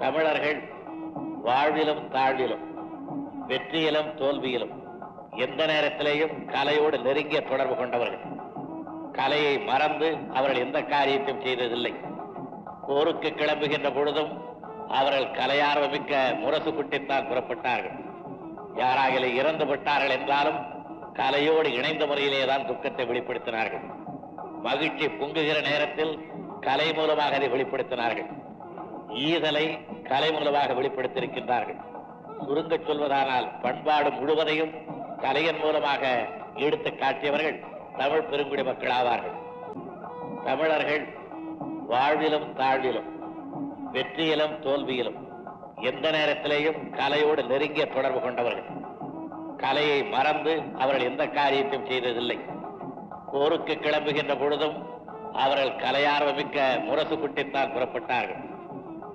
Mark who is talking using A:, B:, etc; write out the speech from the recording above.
A: தமிழர்கள் வாழ்விலும் தாழ்விலும் வெற்றியிலும் தோல்வியிலும் எந்த நேரத்திலேயும் கலையோடு நெருங்கிய தொடர்பு கொண்டவர்கள். கலையை மறந்து அவர்கள் எந்த காரியத்தையும் செய்ததில்லை. போருக்கு கிளம்புகின்ற பொழுதும் அவர்கள் கலையார்வமிக்க முரசு குட்டித்தான் புறப்பட்டார்கள். யாராக இறந்து விட்டார்கள் என்றாலும் கலையோடு இணைந்த முறையிலேதான் துக்கத்தை வெளிப்படுத்தினார்கள். மகிழ்ச்சி பொங்குகிற நேரத்தில் கலை மூலமாக அதை வெளிப்படுத்தினார்கள். ஈதலை கலை மூலமாக வெளிப்படுத்தியிருக்கின்றார்கள். சுருங்க சொல்வதானால் பண்பாடு முழுவதையும் கலையின் மூலமாக எடுத்து காட்டியவர்கள் தமிழ் பெருங்குடி மக்கள் ஆவார்கள். தமிழர்கள் வாழ்விலும் தாழ்விலும் வெற்றியிலும் தோல்வியிலும் எந்த நேரத்திலேயும் கலையோடு நெருங்கிய தொடர்பு கொண்டவர்கள். கலையை மறந்து அவர்கள் எந்த காரியத்தையும் செய்ததில்லை. போருக்கு கிளம்புகின்ற பொழுதும் அவர்கள் கலையார்வமிக்க முரசு குட்டித்தான் புறப்பட்டார்கள்.